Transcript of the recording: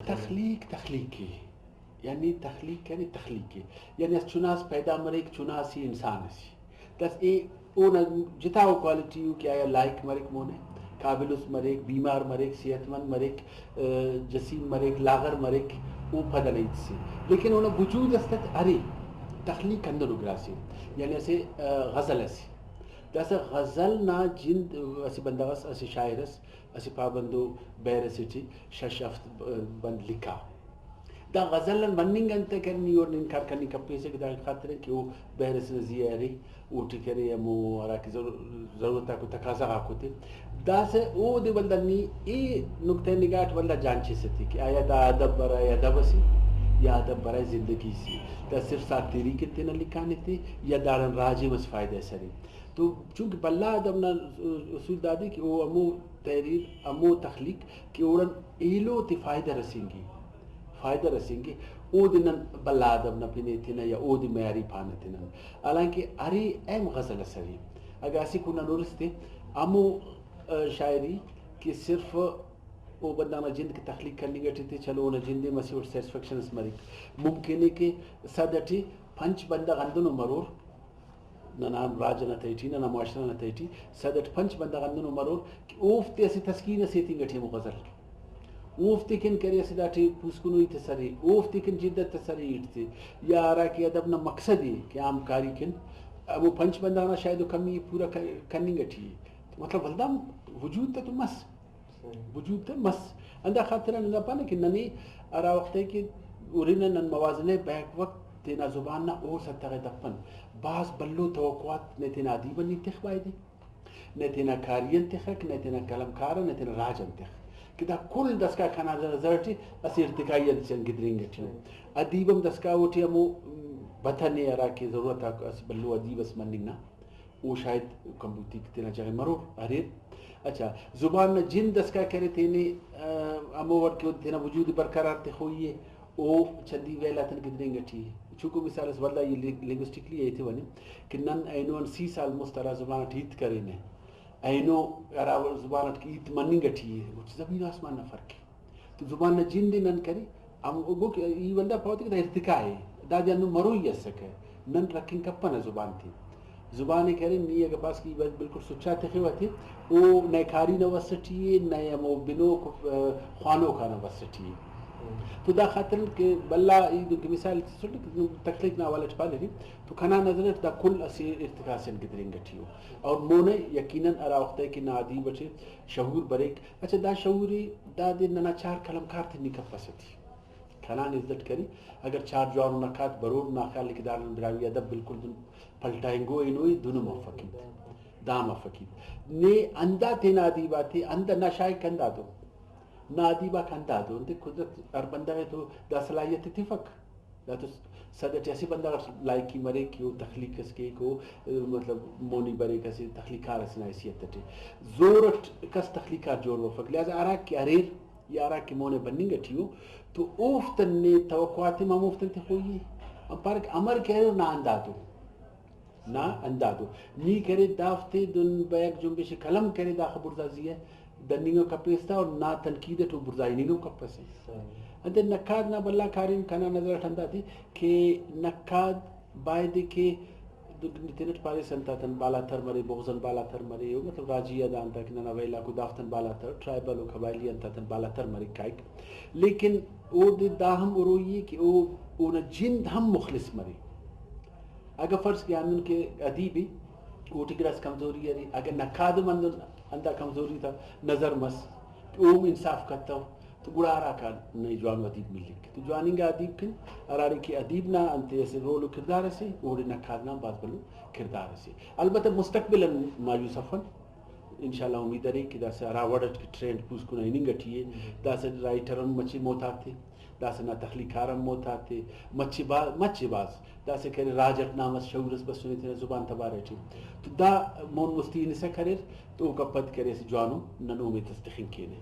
تخلیقی یعنی تخلیق یعنی تخلیقی یعنی اس چناس پیدا مرک چناسی انسان اسی دس اے اون جتا وہ کوالٹی کہ آیا لائق مرک مونے قابل اس مرک بیمار مرک صحت مند مرک جسیم مرک لاغر مرک او پتہ نہیں سی لیکن انہوں وجود استت ارے تخلیق اندر اگراسی یعنی اسے غزل اسی دس غزل نا جند اسی بنداس اسی شاعرس اسی پابندو بیر سٹی ششفت بند لکھا دا غزلن مننگ انت کرنی اور انکار کرنی کپی سے دا خاطر ہے کہ وہ بحرس نزیہ ہے وہ ٹکرے مو ارا کی ضرورت کو تقاضا ہوتے دا سے او دے بندنی ای نقطہ نگاہ ولا جانچے سے تھی کہ آیا دا ادب برائے ادب سی یا ادب برائے زندگی سی دا صرف ساتھ طریقے تینا لکھانے تھے یا دارن راجی مس فائدہ سری تو چونکہ بلا ادب نا اصول دادی کہ وہ امو تحریر امو تخلیق کہ اورن ایلو تی فائدہ رسیں گی فائدہ رسیں گے او دن بلا ادب نہ پینے تھینا یا او دی معیاری پانے تھینا حالانکہ ارے ایم غزل سری اگر اسی کو نہ نورستے امو شاعری کہ صرف او بندانا جند کی تخلیق کرنی گٹی تھی چلو انہیں جندے مسیح اور سیٹسفیکشن اس مریک ممکن ہے کہ صدٹی پنچ بندہ غندنو مرور نہ نام راج نہ تیٹی نہ معاشرہ نہ تیٹی صدٹ پنچ بندہ غندنو مرور کہ اوفتے اسی تسکین سیتی گٹی مغزل اوفتے کن کرے سداٹی پوسکنوی تسری اوفتے کن جدت تسری ایٹتے یا آرا کی ادب نہ مقصد ہے کہ عام کاری کن وہ پنچ بندانا شاید کمی پورا کرنی گٹھی مطلب ولدہ وجود تا تو مس وجود تا مس اندہ خاطرہ نگا پانا کہ ننی ارا وقت ہے کہ اورینا نن موازنے بیک وقت تینا زبان نا اور ستا غی دپن بعض بلو توقعات نے تینا عدیبا نہیں تخوائی دی نے تینا کارین تخک نے تینا کلم کارا نے تینا راجن تخ کہ دا کل دسکا کھانا زرٹی اسی ارتقائیت چن گدرین گٹھی ادیبم دسکا وٹی امو بطنے ارا کی ضرورت ہے اس بلو ادیب اس مننگ نا وہ شاید کمبوتی تینا جگہ مرور اریر اچھا زبان نا جن دسکا کرے تینے امو ورد کے تینا وجود برقرار تے ہوئی ہے او چندی ویلا تن گدرین گٹھی چونکہ مثال اس واللہ یہ لنگوسٹکلی ایتے ونی کہ نن اینوان 30 سال مسترا زبان ٹھیت کرے نے اینو ارا زبانت کی اتمنی گٹھی ہے وہ زمین آسمان نہ فرق ہے تو زبان نہ جن دی نن کری ام گو کہ یہ بندہ پاوتی کہ ارتقاء ہے دا جانو مرو ہی سکے نن رکھیں کپن زبان تھی زبان کرے نی اگر پاس کی بالکل سچا تخی ہوتی او نئے کھاری نہ وسٹی ہے نئے مو بنو خوانو کا نہ وسٹی ہے تو دا خاطر کہ بلا کی مثال تخلیق نہ والا چھپا لے تو کھانا نظر دا کل اسی ارتقاء سے گدرین گٹھی ہو اور مونے یقیناً ارا وقت ہے کہ نادی بچے شعور بریک اچھا دا شعوری دا دے ننا چار کلم کار تھی نکا پستی کھانا عزت کری اگر چار جوار نکات برور ناخیال لکدار براوی ادب بالکل دن پلٹائیں گو انوی دونوں موفقید دا موفقید نے اندہ تے نادی باتی اندہ نشائی کندہ دو نادی با کندہ دو اندے قدرت ار بندہ ہے تو دا صلاحیت اتفاق دا تو صدر ایسی بندہ لائکی مرے کہ وہ تخلیق اس کے کو مطلب مونی برے کسی تخلیقار اسنا حیثیت تے زورت کس تخلیقار جوڑ وفق لہذا آرہ کی اریر یا آرہ کی مونے بننی گٹھی ہو تو اوفتن نے توقعات مام اوفتن تے ہوئی ہے پارک امر کہہ رہے نا اندادو نا اندادو نی کرے دافتے دن بیک جنبش کلم کرے دا خبر دازی ہے دنیو کپیستا اور نا تنقید تو برزائی نیو کپس ہے اندر نکاد نا بلا کارین کنا نظر ٹھندا تھی کہ نکاد باید کے تینٹ پارے سنتا تن بالا تر مرے بغزن بالا تر مرے مطلب راجی ادان تک نہ ویلا کو دافتن بالا تر ٹرائبل و قبائلی انتا تن بالا تر مرے کائک لیکن او دے داہم اروئی کہ او اونا جند ہم مخلص مرے اگر فرض کیا ان کے ادیبی وہ ٹگرس کمزوری ہے اگر نکاد مند اندہ کمزوری تھا نظر مس اوم انصاف کرتا ہو تو گڑا آرہ کا نئی جوان ادیب مل لکھ تو جوانی گا ادیب کن اراری کی ادیب نا انتے ایسے رول و کردار سے اوڑے نکاد نا باز بلو کردار سے البتہ مستقبلا مایوس افن انشاءاللہ امید ہے کہ دا سے ارا وڈٹ کی ٹرینڈ پوس کو نہیں گٹھی ہے دا سے رائٹرن مچی موتا تھے دا سے نا تخلیقارم موتا تھے مچی باز دا سے کہے راجت نامس شعورس بس سنی تھے زبان تبارے تھی تو دا مون مستین سے کرے تو کا پد کرے جوانو ننو میں تستخین کینے